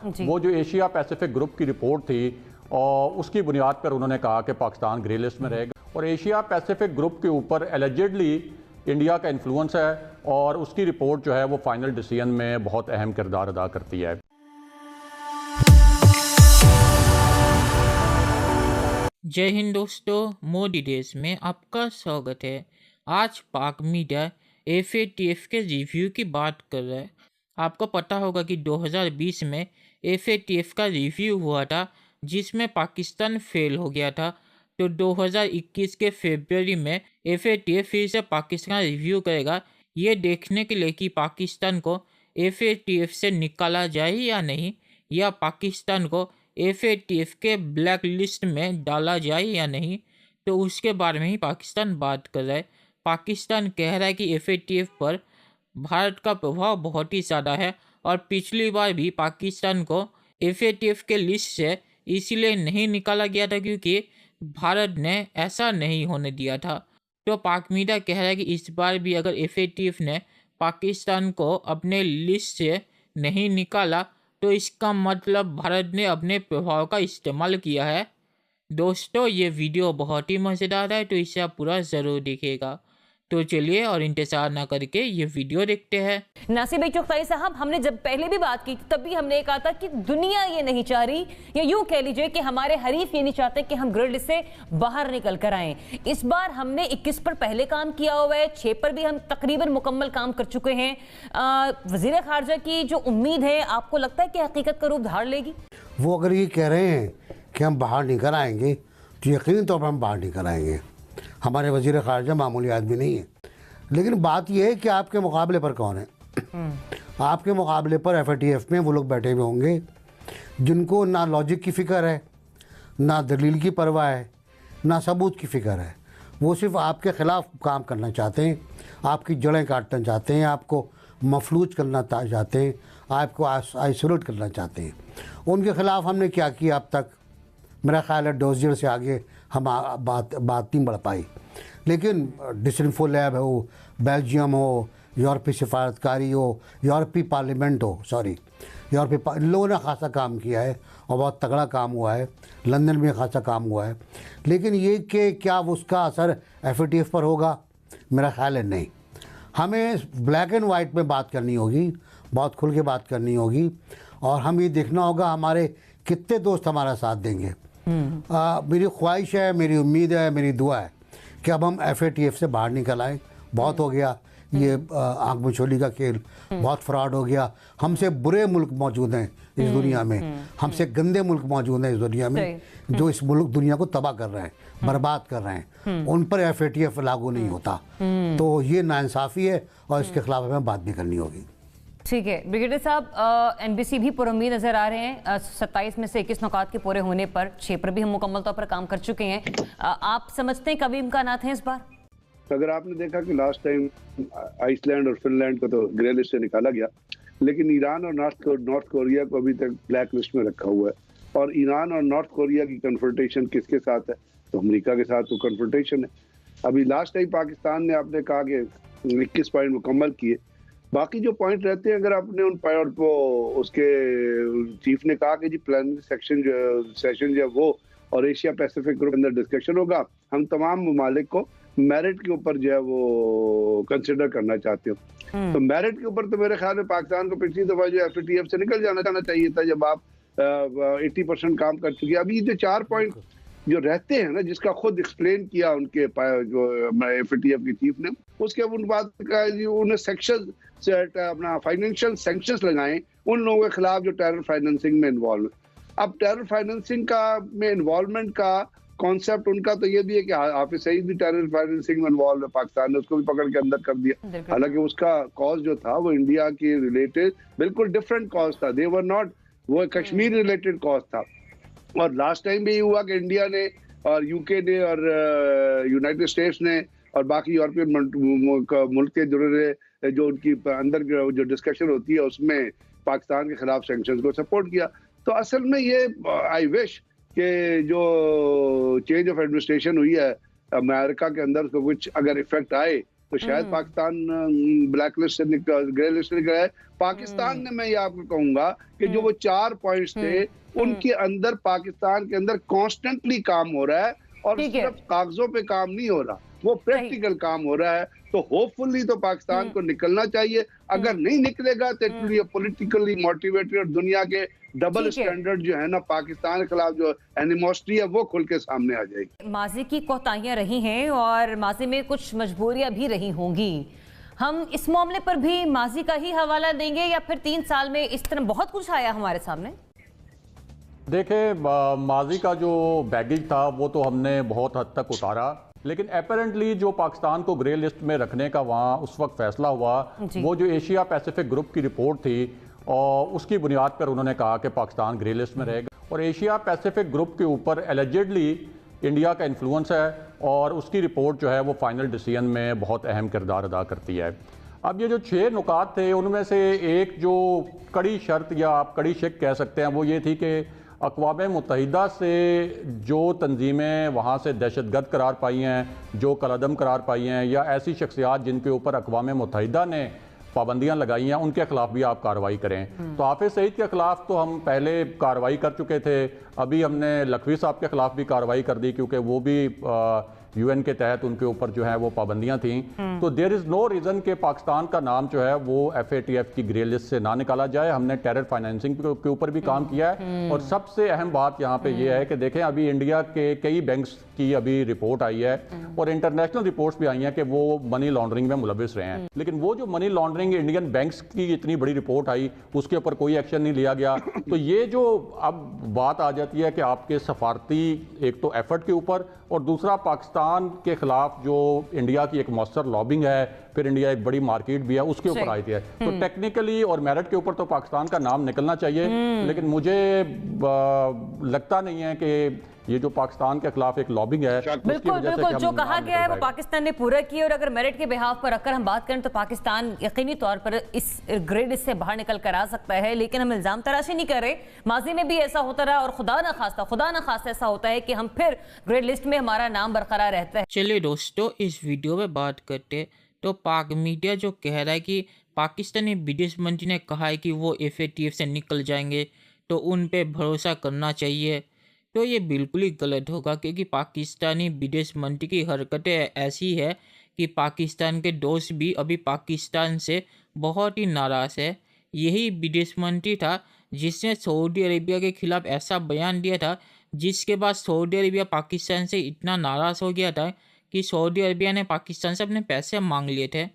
वो जो Asia Pacific group की रिपोर्ट थी और उसकी बुनियाद पर उन्होंने कहा कि पाकिस्तान ग्रे लिस्ट में रहेगा और एशिया पैसिफिक ग्रुप के ऊपर एलिजिडली इंडिया का इन्फ्लुएंस है और उसकी रिपोर्ट जो है वो फाइनल डिसीजन में बहुत अहम किरदार अदा करती है। जय हिंद दोस्तों, मोदी देश में आपका स्वागत है। आज पाक मीडिया FATF के रिव्यू की बात कर रहा है। आपको पता होगा कि 2020 में FATF का रिव्यू हुआ था जिसमें पाकिस्तान फेल हो गया था। तो 2021 के फरवरी में FATF फिर से पाकिस्तान रिव्यू करेगा ये देखने के लिए कि पाकिस्तान को FATF से निकाला जाए या नहीं, या पाकिस्तान को FATF के ब्लैक लिस्ट में डाला जाए या नहीं। तो उसके बारे में ही पाकिस्तान बात कर रहा है। पाकिस्तान कह रहा है कि FATF पर भारत का प्रभाव बहुत ही ज़्यादा है और पिछली बार भी पाकिस्तान को FATF के लिस्ट से इसलिए नहीं निकाला गया था क्योंकि भारत ने ऐसा नहीं होने दिया था। तो पाक मीडिया कह रहा है कि इस बार भी अगर FATF ने पाकिस्तान को अपने लिस्ट से नहीं निकाला तो इसका मतलब भारत ने अपने प्रभाव का इस्तेमाल किया है। दोस्तों, ये वीडियो बहुत ही मज़ेदार है तो इसे आप पूरा ज़रूर देखिएगा। तो चलिए और इंतजार ना करके ये वीडियो देखते हैं। नासिर भाई चौकताई साहब, हमने जब पहले भी बात की तब भी हमने कहा था कि दुनिया ये नहीं चाह रही, या यूं कह लीजिए कि हमारे हरीफ ये नहीं चाहते कि हम ग्रिड से बाहर निकल कर आए। इस बार हमने 21 पर पहले काम किया हुआ है, 6 पर भी हम तकरीबन मुकम्मल काम कर चुके हैं। वजीर खारजा की जो उम्मीद है, आपको लगता है कि हकीकत का रूप धार लेगी? वो अगर ये कह रहे हैं कि हम बाहर निकल आएंगे तो यकीनी तौर पर हम बाहर निकल आएंगे। हमारे वज़ीर ख़ारजा मामूली आदमी नहीं है, लेकिन बात यह है कि आपके मुकाबले पर कौन है। आपके मुकाबले पर FATF में वो लोग बैठे हुए होंगे जिनको ना लॉजिक की फ़िक्र है, ना दलील की परवाह है, ना सबूत की फ़िक्र है। वो सिर्फ आपके ख़िलाफ़ काम करना चाहते हैं, आपकी जड़ें काटना चाहते हैं, आपको मफलूज करना चाहते हैं, आपको आइसोलेट करना चाहते हैं। उनके ख़िलाफ़ हमने क्या किया अब तक? मेरा ख्याल है डोजियर से आगे हम बात नहीं बढ़ पाई। लेकिन डिसइंफो लैब हो, बेल्जियम हो, यूरोपीय सिफारतकारी हो, यूरोपीय पार्लियामेंट हो, इन लोगों ने खासा काम किया है और बहुत तगड़ा काम हुआ है। लंदन में खासा काम हुआ है। लेकिन ये कि क्या उसका असर FATF पर होगा, मेरा ख्याल है नहीं। हमें ब्लैक एंड वाइट में बात करनी होगी, बहुत खुल के बात करनी होगी और हम ये देखना होगा हमारे कितने दोस्त हमारा साथ देंगे। मेरी ख्वाहिश है, मेरी उम्मीद है, मेरी दुआ है कि अब हम FATF से बाहर निकल आए। बहुत हो गया ये आँख मछोली का खेल, बहुत फ्रॉड हो गया। हमसे बुरे मुल्क मौजूद हैं इस दुनिया में, हमसे गंदे मुल्क मौजूद हैं इस दुनिया में जो इस मुल्क दुनिया को तबाह कर रहे हैं, बर्बाद कर रहे हैं। उन पर FATF लागू नहीं होता। तो ये नाइंसाफ़ी है और इसके खिलाफ हमें बात भी करनी होगी। ठीक है ब्रिगेडियर साहब, NBC भी पुरुम्मीद नजर आ रहे हैं। 27 में से 21 नुकात के पूरे होने पर 6 पर भी हम मुकम्मल तौर पर काम कर चुके हैं। आप समझते हैं कभी इम्कानात हैं इस बार? अगर आपने देखा कि लास्ट टाइम आइसलैंड और फिनलैंड को तो ग्रे लिस्ट से निकाला गया, लेकिन ईरान और नॉर्थ कोरिया को अभी तक ब्लैक लिस्ट में रखा हुआ है। और ईरान और नॉर्थ कोरिया की कन्फ्रंटेशन किसके साथ है? तो अमेरिका के साथ तो कन्फ्रंटेशन है। अभी लास्ट टाइम पाकिस्तान ने आपने कहा कि 21 पॉइंट मुकम्मल किए, बाकी जो पॉइंट रहते हैं अगर आपने उन पॉइंट को, उसके चीफ ने कहा कि जी प्लानिंग सेशन जो है वो और एशिया पैसिफिक ग्रुप के अंदर डिस्कशन होगा, हम तमाम ममालिक को मेरिट के ऊपर जो है वो कंसिडर करना चाहते हो। तो मेरिट के ऊपर तो मेरे ख्याल में पाकिस्तान को पिछली दफा जो FATF से निकल जाना चाहिए था जब आप 80% काम कर चुके। अभी जो 4 पॉइंट जो रहते हैं ना, जिसका खुद एक्सप्लेन किया उनके जो FATF के चीफ ने, उसके उन बात का उन्हें सेक्शन से अपना फाइनेंशियल सैंक्शंस लगाए उन लोगों के खिलाफ जो टेरर फाइनेंसिंग में इन्वॉल्व है। अब टेरर फाइनेंसिंग का में इन्वॉल्वमेंट का कॉन्सेप्ट उनका तो ये भी है कि हाफिज सईद भी टेरर फाइनेंसिंग में इन्वॉल्व है, पाकिस्तान ने उसको भी पकड़ के अंदर कर दिया। हालांकि उसका कॉज जो था वो इंडिया के रिलेटेड बिल्कुल डिफरेंट कॉज था, दे वर नॉट, वो कश्मीर रिलेटेड कॉज था। और लास्ट टाइम भी हुआ कि इंडिया ने और UK ने और यूनाइटेड स्टेट्स ने और बाकी यूरोपियन मुल्क के जुड़े जो उनकी अंदर जो डिस्कशन होती है उसमें पाकिस्तान के खिलाफ सैंक्शंस को सपोर्ट किया। तो असल में ये आई विश कि जो चेंज ऑफ एडमिनिस्ट्रेशन हुई है अमेरिका के अंदर, उसको कुछ अगर इफेक्ट आए तो शायद पाकिस्तान ब्लैक लिस्ट से ग्रे लिस्ट से निकला है। पाकिस्तान ने, मैं ये आपको कहूंगा कि जो वो 4 पॉइंट्स थे उनके अंदर पाकिस्तान के अंदर कॉन्स्टेंटली काम हो रहा है और सिर्फ कागजों पे काम नहीं हो रहा, वो प्रैक्टिकल काम हो रहा है। तो होपफुली तो पाकिस्तान को निकलना चाहिए। अगर नहीं निकलेगा तो it will be politically motivated और दुनिया के डबल स्टैंडर्ड जो है ना पाकिस्तान के खिलाफ जो एनिमोसिटी है वो खुल के सामने आ जाएगी। माजी की कोताहियां रही हैं और माजी में कुछ मजबूरियां भी रही होंगी। हम इस मामले पर भी माजी का ही हवाला देंगे या फिर 3 साल में इस तरह बहुत कुछ आया हमारे सामने? देखिए, माजी का जो बैगेज था वो तो हमने बहुत हद तक उतारा, लेकिन अपेरेंटली जो पाकिस्तान को ग्रे लिस्ट में रखने का वहाँ उस वक्त फैसला हुआ, वो जो एशिया पैसिफिक ग्रुप की रिपोर्ट थी और उसकी बुनियाद पर उन्होंने कहा कि पाकिस्तान ग्रे लिस्ट में रहेगा। और एशिया पैसिफिक ग्रुप के ऊपर एलिजिडली इंडिया का इन्फ्लुएंस है और उसकी रिपोर्ट जो है वो फाइनल डिसीजन में बहुत अहम किरदार अदा करती है। अब ये जो 6 नुकात थे उनमें से एक जो कड़ी शर्त या आप कड़ी शिक कह सकते हैं वो ये थी कि अक़वाम मुत्तहिदा से जो तंजीमें वहाँ से दहशतगर्द करार पाई हैं, जो कलअदम करार पाई हैं, या ऐसी शख्सियात जिनके ऊपर अक़वाम मुत्तहिदा ने पाबंदियाँ लगाई हैं उनके खिलाफ भी आप कार्रवाई करें। तो हाफिज़ सईद के खिलाफ तो हम पहले कार्रवाई कर चुके थे, अभी हमने लखवी साहब के खिलाफ भी कार्रवाई कर दी क्योंकि वो भी UN के तहत उनके ऊपर जो है वो पाबंदियां थीं। तो देयर इज़ नो रीज़न कि पाकिस्तान का नाम जो है वो FATF की ग्रे लिस्ट से ना निकाला जाए। हमने टेरर फाइनेंसिंग के ऊपर भी काम किया है और सबसे अहम बात यहाँ पे ये है कि देखें अभी इंडिया के कई बैंक्स की अभी रिपोर्ट आई है और इंटरनेशनल रिपोर्ट्स भी आई हैं कि वो मनी लॉन्ड्रिंग में मुलविस रहे हैं, लेकिन वो जो मनी लॉन्ड्रिंग इंडियन बैंक्स की इतनी बड़ी रिपोर्ट आई उसके ऊपर कोई एक्शन नहीं लिया गया। तो ये जो अब बात आ जाती है कि आपके सफारती एक तो एफर्ट के ऊपर और दूसरा पाकिस्तान के खिलाफ जो इंडिया की एक मौसर लॉबिंग है, फिर इंडिया एक बड़ी मार्केट भी है, उसके ऊपर आई थी। तो टेक्निकली और मेरिट के ऊपर तो पाकिस्तान का नाम निकलना चाहिए, लेकिन मुझे लगता नहीं है कि ये जो पाकिस्तान के खिलाफ एक लॉबिंग है बिल्कुल बिल्कुल जो कहा गया है वो पाकिस्तान ने पूरा किया। और अगर मेरिट के बिहाफ पर रखकर हम बात करें तो पाकिस्तान यकीनी तौर पर इस ग्रे लिस्ट से बाहर निकल कर आ सकता है, लेकिन हम इल्जाम तराशी नहीं कर रहे। माजी में भी ऐसा होता रहा और खुदा न खास्ता ऐसा होता है कि हम फिर ग्रे लिस्ट में हमारा नाम बरकरार रहता है। चलिए दोस्तों, इस वीडियो में बात करते तो पाक मीडिया जो कह रहा है कि पाकिस्तानी विदेश मंत्री ने कहा है कि वो FATF से निकल जाएंगे तो उन पे भरोसा करना चाहिए, तो ये बिल्कुल ही गलत होगा क्योंकि पाकिस्तानी विदेश मंत्री की हरकतें ऐसी है कि पाकिस्तान के दोस्त भी अभी पाकिस्तान से बहुत ही नाराज़ है। यही विदेश मंत्री था जिसने सऊदी अरेबिया के खिलाफ ऐसा बयान दिया था जिसके बाद सऊदी अरेबिया पाकिस्तान से इतना नाराज़ हो गया था कि सऊदी अरेबिया ने पाकिस्तान से अपने पैसे मांग लिए थे।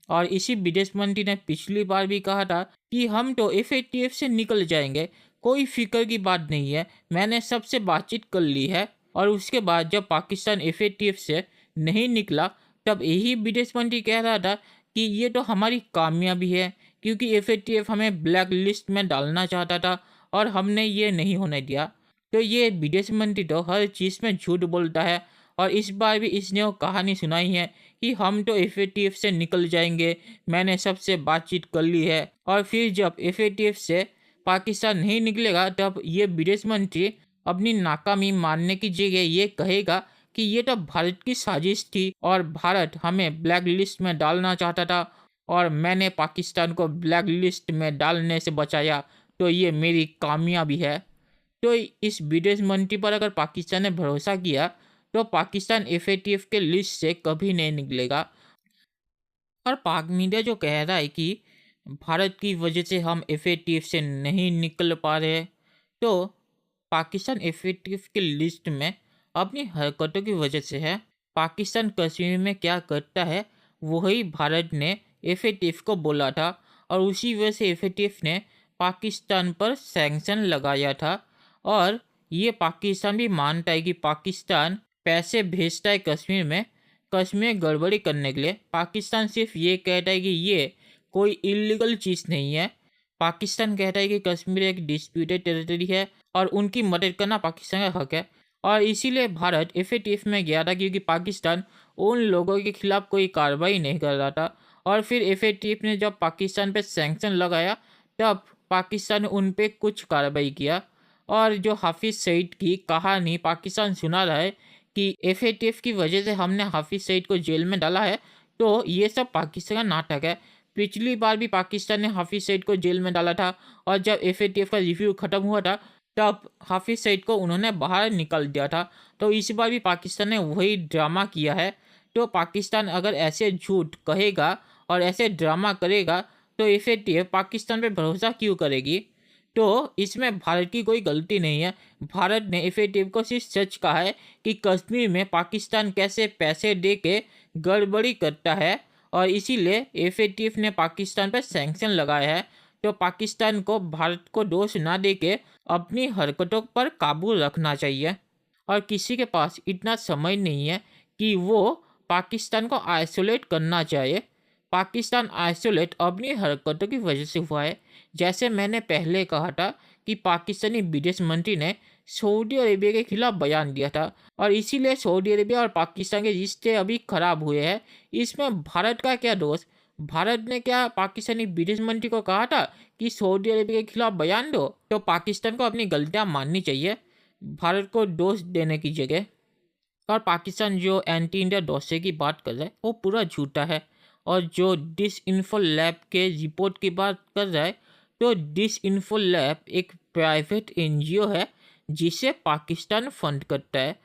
और इसी विदेश मंत्री ने पिछली बार भी कहा था कि हम तो FATF से निकल जाएंगे, कोई फिक्र की बात नहीं है, मैंने सबसे बातचीत कर ली है। और उसके बाद जब पाकिस्तान FATF से नहीं निकला तब यही विदेश मंत्री कह रहा था कि ये तो हमारी कामयाबी है क्योंकि FATF हमें ब्लैक लिस्ट में डालना चाहता था और हमने ये नहीं होने दिया। तो ये विदेश मंत्री तो हर चीज़ में झूठ बोलता है और इस बार भी इसने वो कहानी सुनाई है कि हम तो FATF से निकल जाएंगे, मैंने सबसे बातचीत कर ली है। और फिर जब FATF से पाकिस्तान नहीं निकलेगा तब ये विदेश मंत्री अपनी नाकामी मानने की जगह ये कहेगा कि ये तो भारत की साजिश थी और भारत हमें ब्लैक लिस्ट में डालना चाहता था और मैंने पाकिस्तान को ब्लैक लिस्ट में डालने से बचाया, तो ये मेरी कामयाबी है। तो इस विदेश मंत्री पर अगर पाकिस्तान ने भरोसा किया तो पाकिस्तान FATF के लिस्ट से कभी नहीं निकलेगा। और पाक मीडिया जो कह रहा है कि भारत की वजह से हम FATF से नहीं निकल पा रहे, तो पाकिस्तान FATF की लिस्ट में अपनी हरकतों की वजह से है। पाकिस्तान कश्मीर में क्या करता है वही भारत ने FATF को बोला था और उसी वजह से FATF ने पाकिस्तान पर सैंक्शन लगाया था। और ये पाकिस्तान भी मानता है कि पाकिस्तान पैसे भेजता है कश्मीर में गड़बड़ी करने के लिए। पाकिस्तान सिर्फ ये कहता है कि ये कोई इलीगल चीज़ नहीं है। पाकिस्तान कहता है कि कश्मीर एक डिस्प्यूटेड टेरिटरी है और उनकी मदद करना पाकिस्तान का हक है। और इसीलिए भारत FATF में गया था क्योंकि पाकिस्तान उन लोगों के खिलाफ कोई कार्रवाई नहीं कर रहा था। और फिर FATF ने जब पाकिस्तान पे सैंक्शन लगाया तब पाकिस्तान ने उन पे कुछ कार्रवाई किया। और जो हाफिज़ सईद की कहानी पाकिस्तान सुना रहा है कि FATF की वजह से हमने हाफिज़ सईद को जेल में डाला है, तो ये सब पाकिस्तान का नाटक है। पिछली बार भी पाकिस्तान ने हाफिज सईद को जेल में डाला था और जब FATF का रिव्यू खत्म हुआ था तब हाफिज सईद को उन्होंने बाहर निकल दिया था। तो इस बार भी पाकिस्तान ने वही ड्रामा किया है। तो पाकिस्तान अगर ऐसे झूठ कहेगा और ऐसे ड्रामा करेगा तो FATF पाकिस्तान पे भरोसा क्यों करेगी? तो इसमें भारत की कोई गलती नहीं है। भारत ने FATF को सिर्फ सच कहा है कि कश्मीर में पाकिस्तान कैसे पैसे दे के गड़बड़ी करता है और इसीलिए FATF ने पाकिस्तान पर सैंक्शन लगाया है। तो पाकिस्तान को भारत को दोष ना दे के अपनी हरकतों पर काबू रखना चाहिए और किसी के पास इतना समय नहीं है कि वो पाकिस्तान को आइसोलेट करना चाहिए। पाकिस्तान आइसोलेट अपनी हरकतों की वजह से हुआ है। जैसे मैंने पहले कहा था कि पाकिस्तानी विदेश मंत्री ने सऊदी अरेबिया के खिलाफ बयान दिया था और इसीलिए सऊदी अरेबिया और पाकिस्तान के रिश्ते अभी खराब हुए हैं। इसमें भारत का क्या दोष? भारत ने क्या पाकिस्तानी विदेश मंत्री को कहा था कि सऊदी अरेबिया के खिलाफ बयान दो? तो पाकिस्तान को अपनी गलतियां माननी चाहिए भारत को दोष देने की जगह। और पाकिस्तान जो एंटी इंडिया डोसे की बात कर रहा है वो पूरा झूठा है। और जो डिसइंफो लैब के रिपोर्ट की बात कर रहा है तो डिसइंफो लैब एक प्राइवेट NGO है जिसे पाकिस्तान फंड करता है।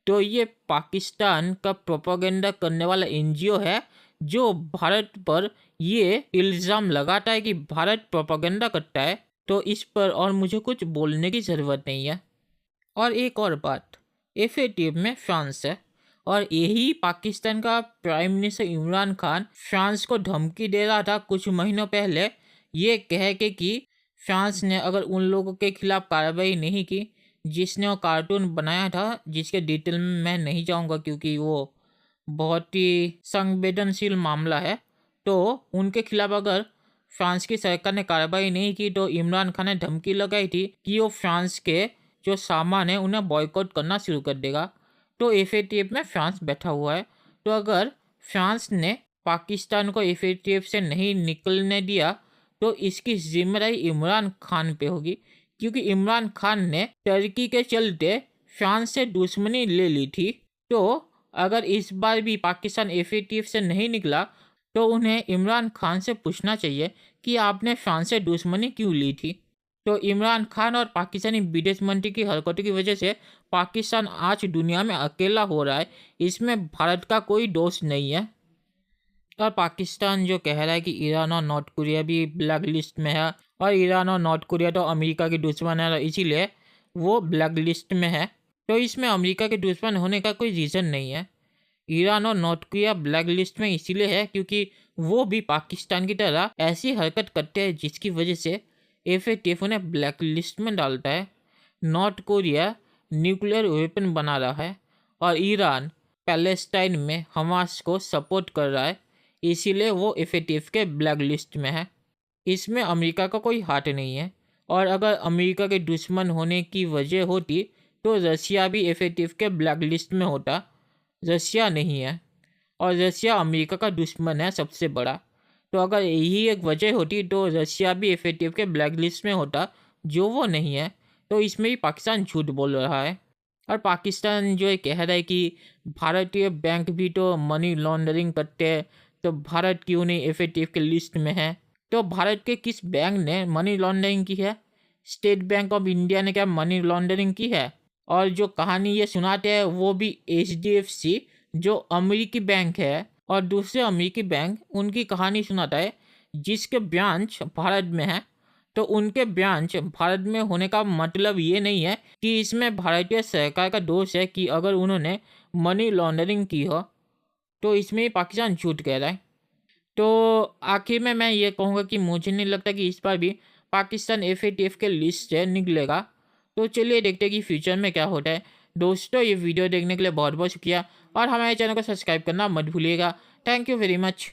तो ये पाकिस्तान का प्रोपेगेंडा करने वाला NGO है जो भारत पर ये इल्ज़ाम लगाता है कि भारत प्रोपेगेंडा करता है। तो इस पर और मुझे कुछ बोलने की ज़रूरत नहीं है। और एक और बात, FATF में फ्रांस है और यही पाकिस्तान का prime minister Imran Khan France को धमकी दे रहा था कुछ महीनों पहले ये कह के कि फ्रांस ने अगर उन लोगों के खिलाफ कार्रवाई नहीं की जिसने वो कार्टून बनाया था, जिसके डिटेल में मैं नहीं जाऊंगा क्योंकि वो बहुत ही संवेदनशील मामला है, तो उनके खिलाफ अगर फ्रांस की सरकार ने कार्रवाई नहीं की तो इमरान खान ने धमकी लगाई थी कि वो फ्रांस के जो सामान है उन्हें बॉयकॉट करना शुरू कर देगा। तो FATF में फ्रांस बैठा हुआ है। तो अगर फ्रांस ने पाकिस्तान को FATF से नहीं निकलने दिया तो इसकी जिम्मेदारी इमरान खान पे होगी क्योंकि इमरान खान ने टर्की के चलते फ्रांस से दुश्मनी ले ली थी। तो अगर इस बार भी पाकिस्तान FATF से नहीं निकला तो उन्हें इमरान खान से पूछना चाहिए कि आपने फ्रांस से दुश्मनी क्यों ली थी। तो इमरान खान और पाकिस्तानी विदेश मंत्री की हरकतों की वजह से पाकिस्तान आज दुनिया में अकेला हो रहा है। इसमें भारत का कोई दोष नहीं है। और पाकिस्तान जो कह रहा है कि ईरान और नॉर्थ कोरिया भी ब्लैक लिस्ट में है और ईरान और नॉर्थ कोरिया तो अमेरिका के दुश्मन है इसीलिए वो ब्लैक लिस्ट में है, तो इसमें अमेरिका के दुश्मन होने का कोई रीज़न नहीं है। ईरान और नॉर्थ कोरिया ब्लैक लिस्ट में इसीलिए है क्योंकि वो भी पाकिस्तान की तरह ऐसी हरकत करते हैं जिसकी वजह से FATF उन्हें ब्लैक लिस्ट में डालता है। नॉर्थ कोरिया न्यूक्लियर वेपन बना रहा है और ईरान पैलेस्टाइन में हमास को सपोर्ट कर रहा है, इसीलिए वो FATF के ब्लैक लिस्ट में है। इसमें अमेरिका का कोई हाथ नहीं है। और अगर अमेरिका के दुश्मन होने की वजह होती तो रशिया भी FATF के ब्लैक लिस्ट में होता। रशिया नहीं है और रशिया अमेरिका का दुश्मन है सबसे बड़ा। तो अगर यही एक वजह होती तो रशिया भी FATF के ब्लैक लिस्ट में होता, जो वो नहीं है। तो इसमें भी पाकिस्तान झूठ बोल रहा है। और पाकिस्तान जो कह रहा है कि भारतीय बैंक भी तो मनी लॉन्ड्रिंग करते हैं, तो भारत क्यों नहीं FATF के लिस्ट में है? तो भारत के किस बैंक ने मनी लॉन्ड्रिंग की है? स्टेट बैंक ऑफ इंडिया ने क्या मनी लॉन्ड्रिंग की है? और जो कहानी ये सुनाते हैं वो भी HDFC जो अमेरिकी बैंक है और दूसरे अमेरिकी बैंक उनकी कहानी सुनाता है जिसके ब्रांच भारत में है। तो उनके ब्रांच भारत में होने का मतलब ये नहीं है कि इसमें भारतीय सरकार का दोष है कि अगर उन्होंने मनी लॉन्ड्रिंग की हो। तो इसमें पाकिस्तान झूठ कह रहा है। तो आखिर में मैं ये कहूँगा कि मुझे नहीं लगता कि इस बार भी पाकिस्तान FATF के लिस्ट से निकलेगा। तो चलिए देखते हैं कि फ्यूचर में क्या होता है। दोस्तों ये वीडियो देखने के लिए बहुत बहुत शुक्रिया और हमारे चैनल को सब्सक्राइब करना मत भूलिएगा। Thank you very much.